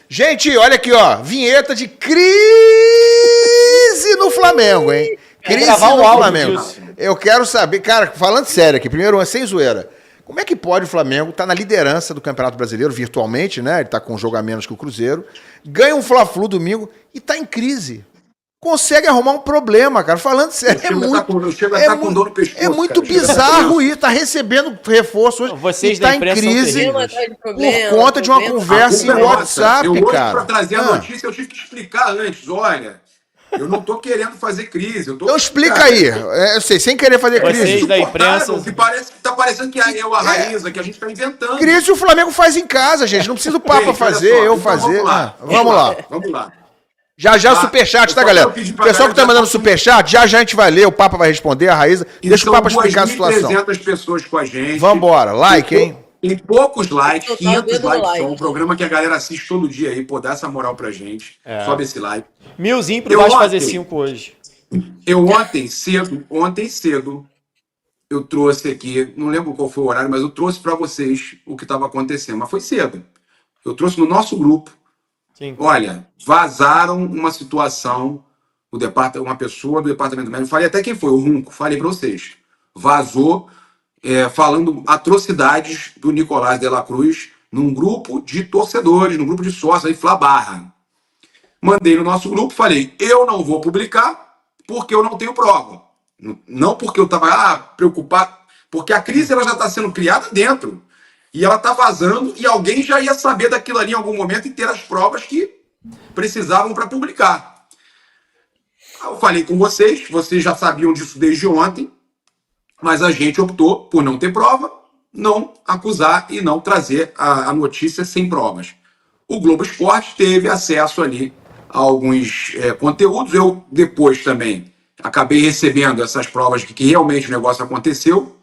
Gente, olha aqui, ó. Vinheta de crise no Flamengo, hein? Crise gravar um no áudio Flamengo. disso. Eu quero saber, cara, falando sério aqui, primeiro, sem zoeira. Como é que pode o Flamengo estar na liderança do Campeonato Brasileiro, virtualmente, né? Ele tá com um jogo a menos que o Cruzeiro. Ganha um Fla-Flu domingo e tá em crise. Consegue arrumar um problema, cara. Falando sério, com dor no pescoço, é muito cara. bizarro isso. Tá recebendo reforço hoje. Vocês e tá da em imprensa são crise terríveis. por conta de uma conversa em WhatsApp, eu hoje, cara. para trazer a notícia, eu tive que explicar antes. Olha, eu não tô querendo fazer crise. Então explica aí. Eu sei, sem querer fazer Vocês crise. da imprensa. Que tá parecendo que eu, a Raíza, que a gente tá inventando. Crise o Flamengo faz em casa, gente. Não precisa o Papa Gente, fazer, olha só, eu então fazer. Vamos lá. Vamos lá. Vamos lá. Já Tá. superchat, tá, Eu só galera? quero pedir O pra pessoal que tá galera mandando superchat, já a gente vai ler, o Papa vai responder, a Raíza. Deixa o Papa explicar a situação. 2.300 pessoas com a gente. Vambora. Like, hein? Tem poucos likes, Total 500 dedo no likes like. só. Um programa que a galera assiste todo dia aí. Pô, dá essa moral pra gente. Sobe esse like. Milzinho pro Eu Vasco ontem- fazer 5 hoje. Eu ontem cedo, eu trouxe aqui, não lembro qual foi o horário, mas eu trouxe pra vocês o que estava acontecendo. Mas foi cedo. Eu trouxe no nosso grupo. Sim. Olha, vazaram uma situação, uma pessoa do departamento médico, falei até quem foi, o Runco, falei para vocês. Vazou, falando atrocidades do Nicolás de la Cruz num grupo de torcedores, num grupo de sócios, aí Flabarra. Mandei no nosso grupo, falei, eu não vou publicar porque eu não tenho prova. Não porque eu estava preocupado, porque a crise ela já está sendo criada dentro. E ela está vazando e alguém já ia saber daquilo ali em algum momento e ter as provas que precisavam para publicar. Eu falei com vocês já sabiam disso desde ontem, mas a gente optou por não ter prova, não acusar e não trazer a notícia sem provas. O Globo Esporte teve acesso ali a alguns conteúdos. Eu depois também acabei recebendo essas provas de que realmente o negócio aconteceu.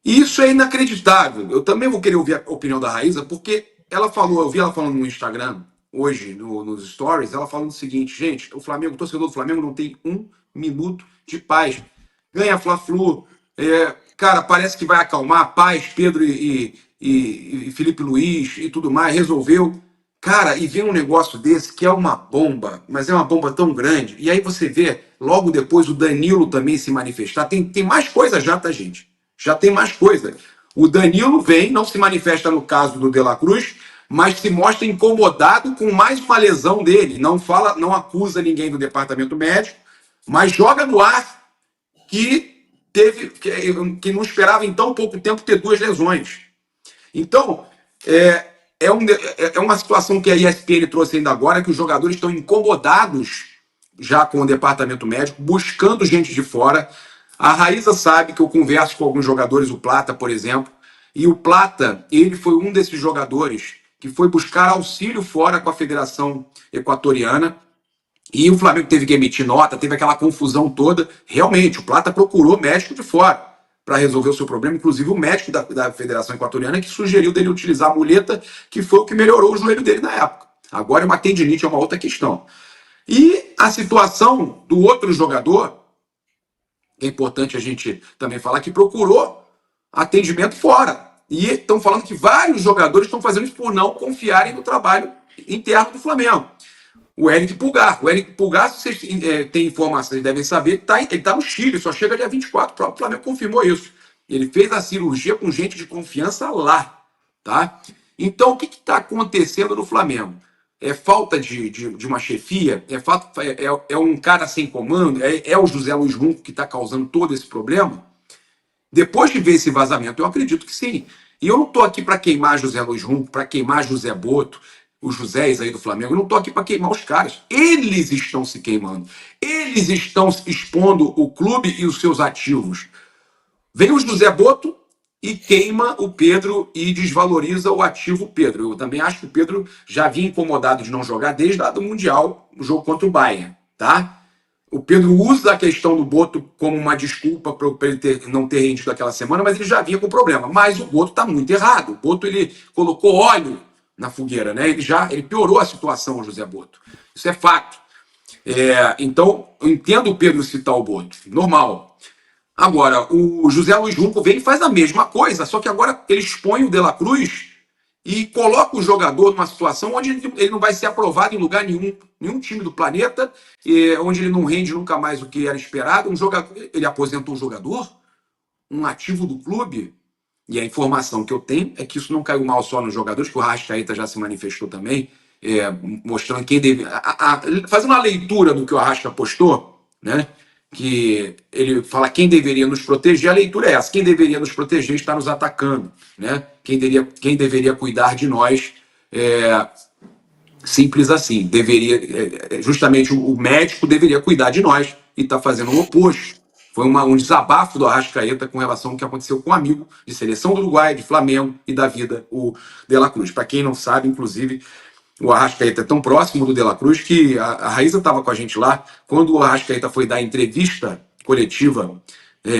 E isso é inacreditável. Eu também vou querer ouvir a opinião da Raíza, porque ela falou, eu vi ela falando no Instagram, hoje, nos stories, ela falando o seguinte, gente, o torcedor do Flamengo não tem um minuto de paz. Ganha Fla-Flu, cara, parece que vai acalmar, paz, Pedro e Felipe Luiz e tudo mais, resolveu. Cara, e vem um negócio desse que é uma bomba, mas é uma bomba tão grande. E aí você vê, logo depois, o Danilo também se manifestar. Tem mais coisa já, tá, gente? Já tem mais coisa. O Danilo vem, não se manifesta no caso do De La Cruz, mas se mostra incomodado com mais uma lesão dele. Não fala, não acusa ninguém do departamento médico, mas joga no ar que não esperava em tão pouco tempo ter 2 lesões. Então, é uma situação que a ESPN trouxe ainda agora, que os jogadores estão incomodados já com o departamento médico, buscando gente de fora. A Raíza sabe que eu converso com alguns jogadores, o Plata, por exemplo, e o Plata, ele foi um desses jogadores que foi buscar auxílio fora com a Federação Equatoriana, e o Flamengo teve que emitir nota, teve aquela confusão toda. Realmente, o Plata procurou médico de fora para resolver o seu problema, inclusive o médico da Federação Equatoriana que sugeriu dele utilizar a muleta, que foi o que melhorou o joelho dele na época. Agora uma tendinite é uma outra questão. E a situação do outro jogador, é importante a gente também falar, que procurou atendimento fora. E estão falando que vários jogadores estão fazendo isso por não confiarem no trabalho interno do Flamengo. O Eric Pulgar. O Eric Pulgar, se vocês têm informação, vocês devem saber, ele está no Chile, só chega dia 24. O próprio Flamengo confirmou isso. Ele fez a cirurgia com gente de confiança lá. Tá? Então, o que está acontecendo no Flamengo? É falta de uma chefia? É um cara sem comando? É o José Luiz Runco que está causando todo esse problema? Depois de ver esse vazamento, eu acredito que sim. E eu não estou aqui para queimar José Luiz Runco, para queimar José Boto, os Josés aí do Flamengo. Eu não estou aqui para queimar os caras. Eles estão se queimando. Eles estão expondo o clube e os seus ativos. Vem o José Boto e queima o Pedro e desvaloriza o ativo Pedro. Eu também acho que o Pedro já vinha incomodado de não jogar desde lá do Mundial, o jogo contra o Bayern, tá? O Pedro usa a questão do Boto como uma desculpa para ele não ter rendido aquela semana, mas ele já vinha com problema. Mas o Boto está muito errado. O Boto, ele colocou óleo na fogueira, né? Ele piorou a situação, o José Boto. Isso é fato. Então, eu entendo o Pedro citar o Boto. Normal. Agora, o José Luiz Junco vem e faz a mesma coisa, só que agora ele expõe o De La Cruz e coloca o jogador numa situação onde ele não vai ser aprovado em lugar nenhum time do planeta, onde ele não rende nunca mais o que era esperado. Ele aposentou o jogador, um ativo do clube, e a informação que eu tenho é que isso não caiu mal só nos jogadores, que o Arrascaeta já se manifestou também, mostrando quem deve. Fazendo uma leitura do que o Arrasca postou, né? Que ele fala quem deveria nos proteger, a leitura é essa: quem deveria nos proteger está nos atacando, né? Quem deveria cuidar de nós, simples assim, justamente o médico deveria cuidar de nós e está fazendo o oposto. Foi um desabafo do Arrascaeta com relação ao que aconteceu com um amigo de seleção do Uruguai, de Flamengo e da vida, o De La Cruz. Para quem não sabe, inclusive, o Arrascaeta é tão próximo do De La Cruz que a Raíza estava com a gente lá. Quando o Arrascaeta foi dar entrevista coletiva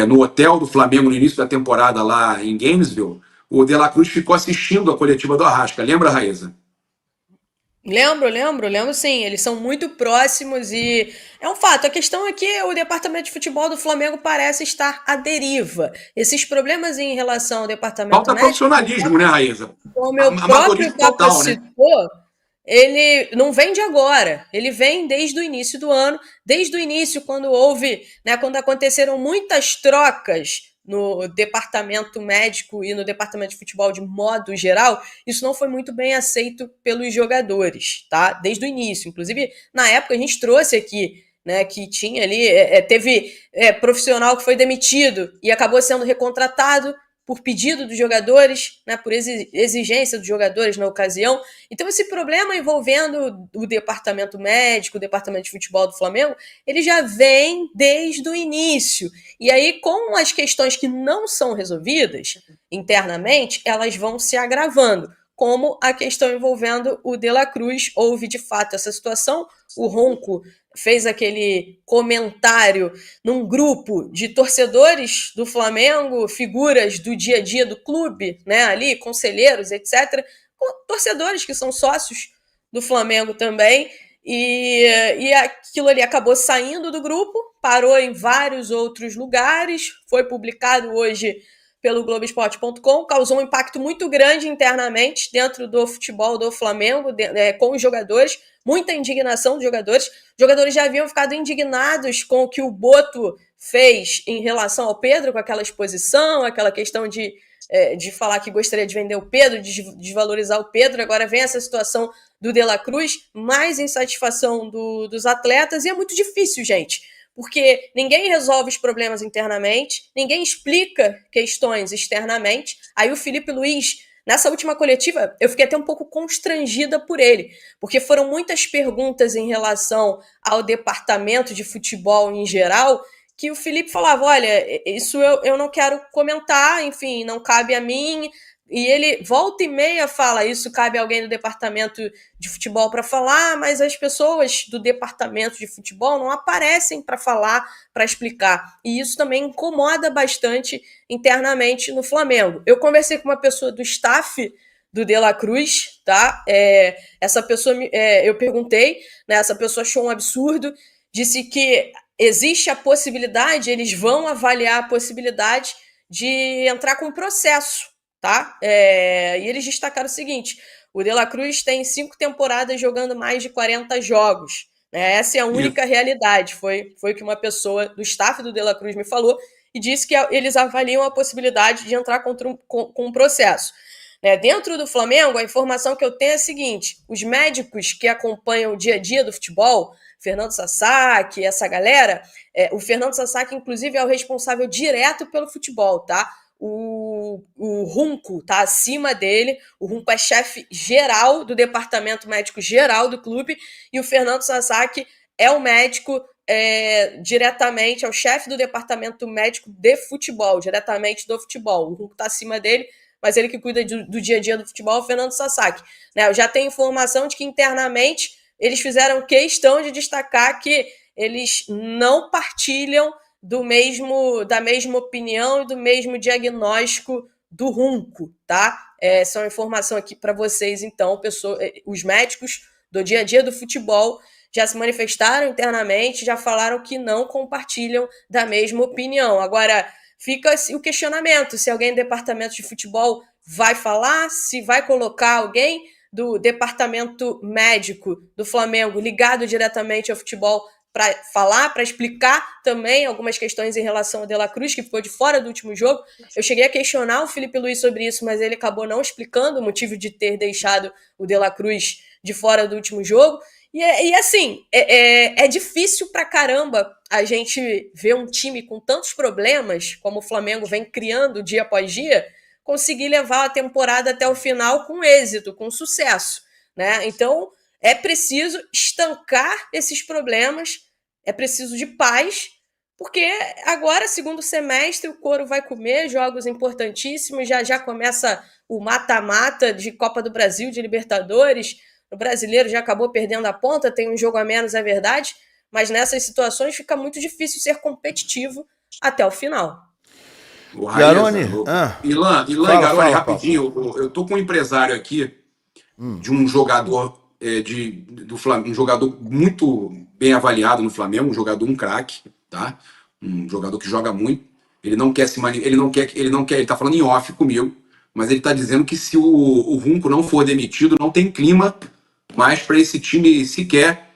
no hotel do Flamengo no início da temporada lá em Gainesville, o De La Cruz ficou assistindo a coletiva do Arrasca. Lembra, Raíza? Lembro sim, eles são muito próximos e é um fato. A questão é que o departamento de futebol do Flamengo parece estar à deriva. Esses problemas em relação ao departamento Falta médico, profissionalismo, né, Raíza? como o meu próprio Amadorismo Papa total, né? citou, ele não vem de agora, ele vem desde o início do ano, desde o início, quando houve, né, quando aconteceram muitas trocas no departamento médico e no departamento de futebol de modo geral, isso não foi muito bem aceito pelos jogadores, tá? Desde o início. Inclusive, na época, a gente trouxe aqui, né, que tinha ali, teve profissional que foi demitido e acabou sendo recontratado por pedido dos jogadores, né, por exigência dos jogadores na ocasião. Então, esse problema envolvendo o departamento médico, o departamento de futebol do Flamengo, ele já vem desde o início. E aí, com as questões que não são resolvidas internamente, elas vão se agravando, como a questão envolvendo o De La Cruz. Houve, de fato, essa situação. O Ronco fez aquele comentário num grupo de torcedores do Flamengo, figuras do dia a dia do clube, né, ali, conselheiros, etc., torcedores que são sócios do Flamengo também, e aquilo ali acabou saindo do grupo, parou em vários outros lugares, foi publicado hoje pelo Globoesporte.com, causou um impacto muito grande internamente dentro do futebol do Flamengo, com os jogadores, muita indignação dos jogadores. Os jogadores já haviam ficado indignados com o que o Boto fez em relação ao Pedro, com aquela exposição, aquela questão de falar que gostaria de vender o Pedro, de desvalorizar o Pedro. Agora vem essa situação do De La Cruz, mais insatisfação dos atletas, e é muito difícil, gente, porque ninguém resolve os problemas internamente, ninguém explica questões externamente. Aí o Felipe Luiz, nessa última coletiva, eu fiquei até um pouco constrangida por ele, porque foram muitas perguntas em relação ao departamento de futebol em geral, que o Felipe falava, olha, isso eu não quero comentar, enfim, não cabe a mim. E ele volta e meia fala, isso cabe a alguém do departamento de futebol para falar, mas as pessoas do departamento de futebol não aparecem para falar, para explicar. E isso também incomoda bastante internamente no Flamengo. Eu conversei com uma pessoa do staff do De La Cruz, tá? Essa pessoa, eu perguntei, né? Essa pessoa achou um absurdo, disse que existe a possibilidade, eles vão avaliar a possibilidade de entrar com um processo, tá? E eles destacaram o seguinte: o De La Cruz tem 5 temporadas jogando mais de 40 jogos. Né? Essa é a única realidade. Foi o que uma pessoa do staff do De La Cruz me falou e disse que eles avaliam a possibilidade de entrar com um processo. Dentro do Flamengo, a informação que eu tenho é a seguinte: os médicos que acompanham o dia a dia do futebol, Fernando Sasaki, essa galera, o Fernando Sasaki, inclusive, é o responsável direto pelo futebol, tá? O Ronco tá acima dele, o Ronco é chefe geral do departamento médico geral do clube, e o Fernando Sasaki é o médico diretamente, é o chefe do departamento médico de futebol, diretamente do futebol. O Ronco tá acima dele, mas ele que cuida do dia a dia do futebol é o Fernando Sasaki. Eu já tenho informação de que internamente eles fizeram questão de destacar que eles não partilham da mesma opinião e do mesmo diagnóstico do Ronco, tá? Essa é uma informação aqui para vocês, então. Os médicos do dia a dia do futebol já se manifestaram internamente, já falaram que não compartilham da mesma opinião. Agora, fica o questionamento se alguém do departamento de futebol vai falar, se vai colocar alguém do departamento médico do Flamengo ligado diretamente ao futebol para falar, para explicar também algumas questões em relação ao De La Cruz, que ficou de fora do último jogo. Eu cheguei a questionar o Felipe Luiz sobre isso, mas ele acabou não explicando o motivo de ter deixado o De La Cruz de fora do último jogo. E assim, é difícil pra caramba a gente ver um time com tantos problemas, como o Flamengo vem criando dia após dia, conseguir levar a temporada até o final com êxito, com sucesso, né? Então, é preciso estancar esses problemas, é preciso de paz, porque agora, segundo semestre, o couro vai comer, jogos importantíssimos, já começa o mata-mata de Copa do Brasil, de Libertadores. O brasileiro já acabou perdendo a ponta, tem um jogo a menos, é verdade, mas nessas situações fica muito difícil ser competitivo até o final. O Garone, Ilan e Garone, rapidinho, eu tô com um empresário aqui de um jogador do Flamengo, um jogador muito bem avaliado no Flamengo, um craque, tá? Um jogador que joga muito. Ele não quer ele tá falando em off comigo, mas ele tá dizendo que se o Runco não for demitido, não tem clima mais para esse time sequer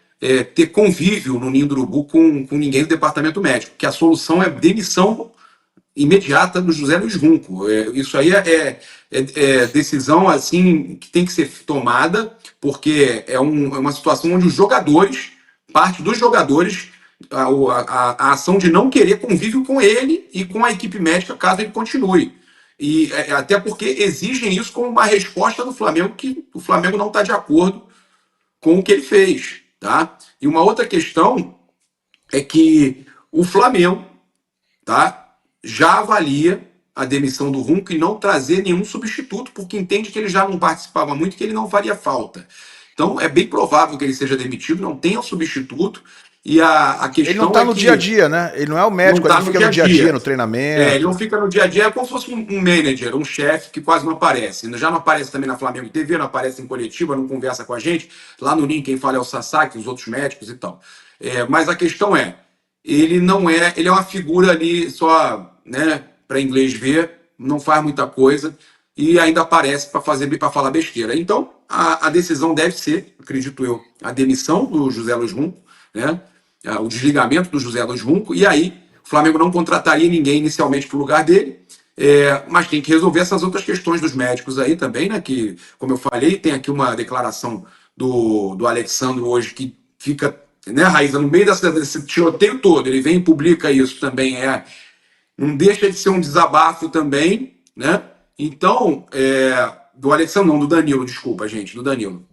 ter convívio no Ninho do Urubu com ninguém do departamento médico, que a solução é demissão imediata do José Luiz Runco. Isso aí é decisão assim que tem que ser tomada, porque é uma situação onde os jogadores, parte dos jogadores, a ação de não querer convívio com ele e com a equipe médica caso ele continue. E até porque exigem isso como uma resposta do Flamengo, que o Flamengo não está de acordo com o que ele fez. Tá? E uma outra questão é que o Flamengo, tá, já avalia a demissão do Runco e não trazer nenhum substituto, porque entende que ele já não participava muito e que ele não faria falta. Então é bem provável que ele seja demitido, não tenha um substituto. E a questão ele não tá no dia a dia, né? Ele não é o médico, ele fica no dia a dia, no treinamento. Ele não fica no dia a dia, é como se fosse um manager, um chefe que quase não aparece. Já não aparece também na Flamengo TV, não aparece em coletiva, não conversa com a gente. Lá no NIM quem fala é o Sasaki, os outros médicos e tal. Mas a questão ele não ele é uma figura ali só, né, para inglês ver, não faz muita coisa e ainda aparece para falar besteira. Então, a decisão deve ser, acredito eu, a demissão do José Luiz Runco, né? O desligamento do José Luiz Runco, e aí o Flamengo não contrataria ninguém inicialmente para o lugar dele, mas tem que resolver essas outras questões dos médicos aí também, né? Que, como eu falei, tem aqui uma declaração do Alexandre hoje que fica, né, Raíza, no meio desse tiroteio todo, ele vem e publica isso também, não deixa de ser um desabafo também, né? Então, do Alexandre, não, do Danilo, desculpa, gente, do Danilo.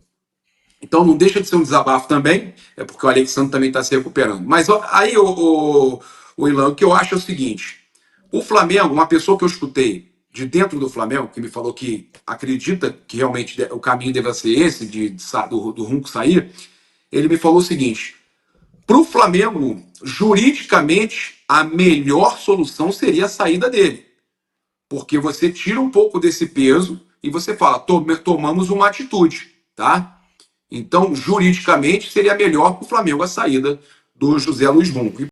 Então não deixa de ser um desabafo também, porque o Alexandre também está se recuperando. Mas aí, o Ilan, o que eu acho é o seguinte: o Flamengo, uma pessoa que eu escutei de dentro do Flamengo, que me falou que acredita que realmente o caminho deve ser esse, do Runco sair, ele me falou o seguinte: para o Flamengo, juridicamente, a melhor solução seria a saída dele. Porque você tira um pouco desse peso e você fala, tomamos uma atitude, tá? Então, juridicamente, seria melhor para o Flamengo a saída do José Luiz Runco.